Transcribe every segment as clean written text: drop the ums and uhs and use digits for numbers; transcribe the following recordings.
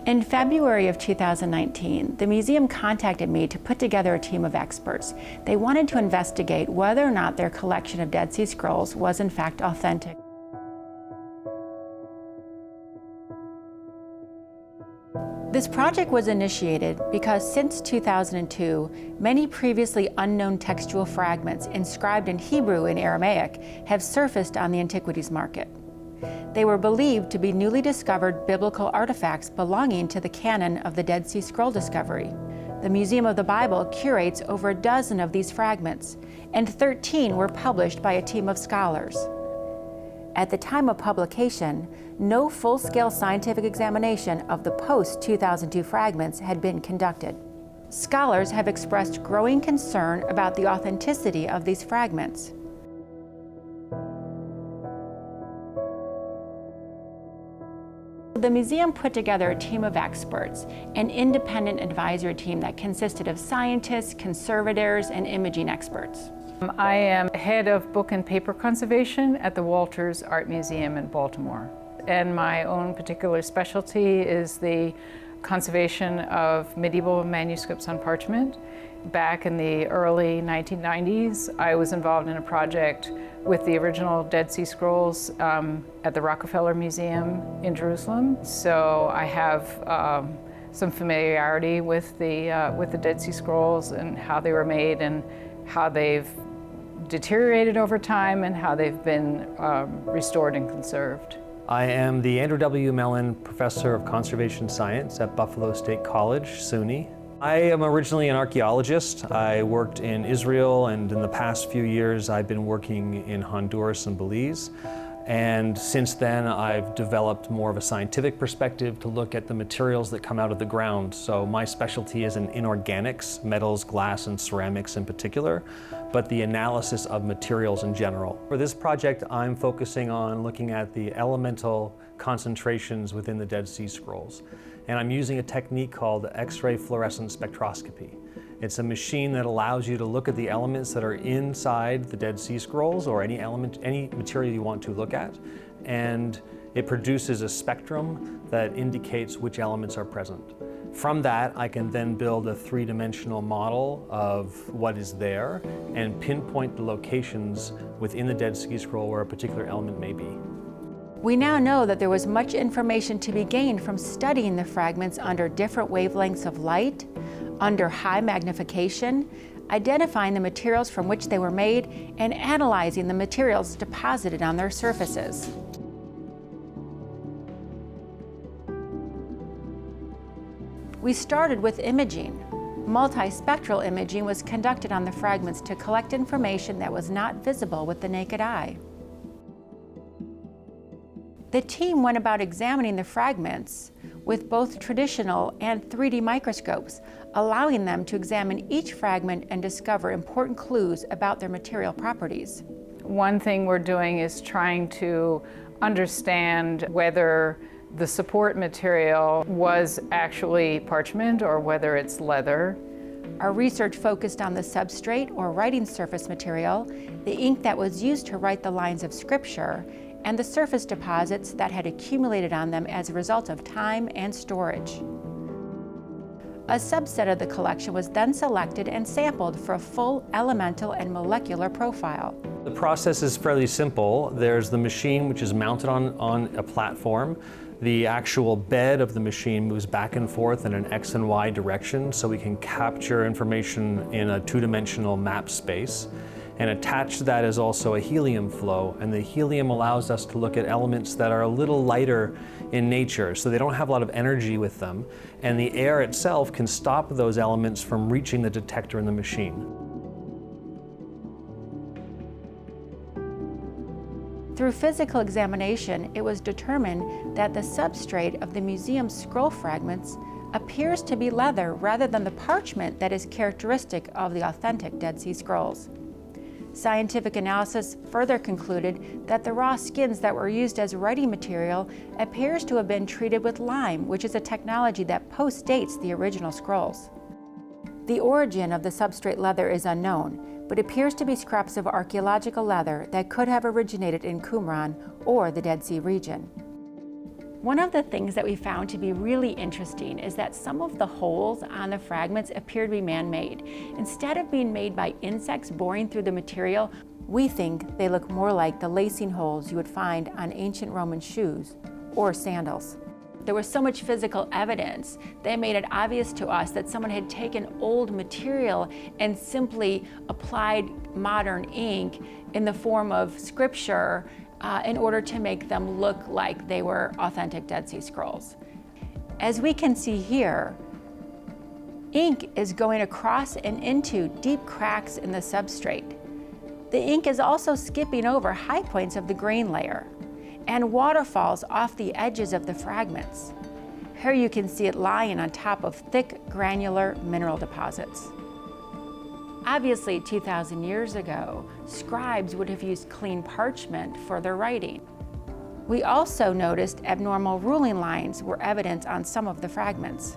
In February of 2019, the museum contacted me to put together a team of experts. They wanted to investigate whether or not their collection of Dead Sea Scrolls was in fact authentic. This project was initiated because since 2002, many previously unknown textual fragments inscribed in Hebrew and Aramaic have surfaced on the antiquities market. They were believed to be newly discovered biblical artifacts belonging to the canon of the Dead Sea Scroll discovery. The Museum of the Bible curates over a dozen of these fragments, and 13 were published by a team of scholars. At the time of publication, no full-scale scientific examination of the post-2002 fragments had been conducted. Scholars have expressed growing concern about the authenticity of these fragments. The museum put together a team of experts, an independent advisory team that consisted of scientists, conservators, and imaging experts. I am head of book and paper conservation at the Walters Art Museum in Baltimore. And my own particular specialty is the conservation of medieval manuscripts on parchment. Back in the early 1990s, I was involved in a project with the original Dead Sea Scrolls at the Rockefeller Museum in Jerusalem. So I have some familiarity with the Dead Sea Scrolls and how they were made and how they've deteriorated over time and how they've been restored and conserved. I am the Andrew W. Mellon Professor of Conservation Science at Buffalo State College, SUNY. I am originally an archaeologist. I worked in Israel, and in the past few years I've been working in Honduras and Belize. And since then I've developed more of a scientific perspective to look at the materials that come out of the ground. So my specialty is in inorganics, metals, glass, and ceramics in particular, but the analysis of materials in general. For this project, I'm focusing on looking at the elemental concentrations within the Dead Sea Scrolls. And I'm using a technique called X-ray fluorescent spectroscopy. It's a machine that allows you to look at the elements that are inside the Dead Sea Scrolls or any material you want to look at, and it produces a spectrum that indicates which elements are present. From that, I can then build a three-dimensional model of what is there and pinpoint the locations within the Dead Sea Scroll where a particular element may be. We now know that there was much information to be gained from studying the fragments under different wavelengths of light, under high magnification, identifying the materials from which they were made, and analyzing the materials deposited on their surfaces. We started with imaging. Multispectral imaging was conducted on the fragments to collect information that was not visible with the naked eye. The team went about examining the fragments with both traditional and 3D microscopes, allowing them to examine each fragment and discover important clues about their material properties. One thing we're doing is trying to understand whether the support material was actually parchment or whether it's leather. Our research focused on the substrate or writing surface material, the ink that was used to write the lines of scripture, and the surface deposits that had accumulated on them as a result of time and storage. A subset of the collection was then selected and sampled for a full elemental and molecular profile. The process is fairly simple. There's the machine which is mounted on a platform. The actual bed of the machine moves back and forth in an X and Y direction so we can capture information in a two-dimensional map space. And attached to that is also a helium flow, and the helium allows us to look at elements that are a little lighter in nature, so they don't have a lot of energy with them, and the air itself can stop those elements from reaching the detector in the machine. Through physical examination, it was determined that the substrate of the museum's scroll fragments appears to be leather rather than the parchment that is characteristic of the authentic Dead Sea Scrolls. Scientific analysis further concluded that the raw skins that were used as writing material appears to have been treated with lime, which is a technology that postdates the original scrolls. The origin of the substrate leather is unknown, but appears to be scraps of archaeological leather that could have originated in Qumran or the Dead Sea region. One of the things that we found to be really interesting is that some of the holes on the fragments appear to be man-made. Instead of being made by insects boring through the material, we think they look more like the lacing holes you would find on ancient Roman shoes or sandals. There was so much physical evidence that made it obvious to us that someone had taken old material and simply applied modern ink in the form of scripture in order to make them look like they were authentic Dead Sea Scrolls. As we can see here, ink is going across and into deep cracks in the substrate. The ink is also skipping over high points of the grain layer and waterfalls off the edges of the fragments. Here you can see it lying on top of thick granular mineral deposits. Obviously, 2,000 years ago, scribes would have used clean parchment for their writing. We also noticed abnormal ruling lines were evident on some of the fragments.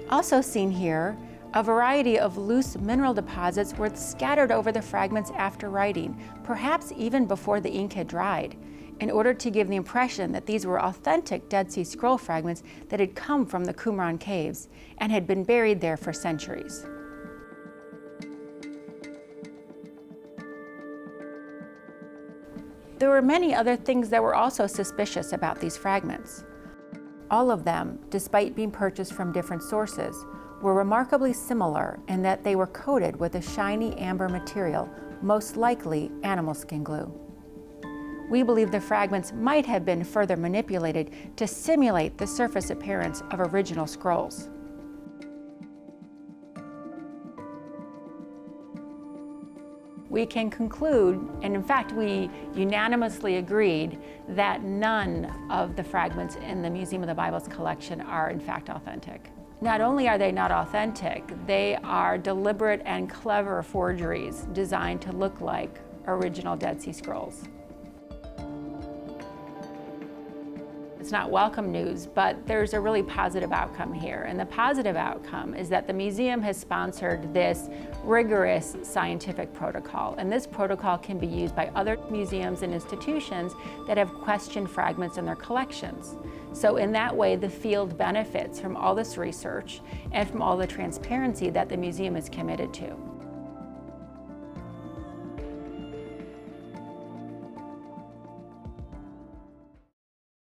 Also seen here, a variety of loose mineral deposits were scattered over the fragments after writing, perhaps even before the ink had dried, in order to give the impression that these were authentic Dead Sea Scroll fragments that had come from the Qumran caves and had been buried there for centuries. There were many other things that were also suspicious about these fragments. All of them, despite being purchased from different sources, were remarkably similar in that they were coated with a shiny amber material, most likely animal skin glue. We believe the fragments might have been further manipulated to simulate the surface appearance of original scrolls. We can conclude, and in fact we unanimously agreed, that none of the fragments in the Museum of the Bible's collection are in fact authentic. Not only are they not authentic, they are deliberate and clever forgeries designed to look like original Dead Sea Scrolls. It's not welcome news, but there's a really positive outcome here. And the positive outcome is that the museum has sponsored this rigorous scientific protocol. And this protocol can be used by other museums and institutions that have questioned fragments in their collections. So in that way, the field benefits from all this research and from all the transparency that the museum is committed to.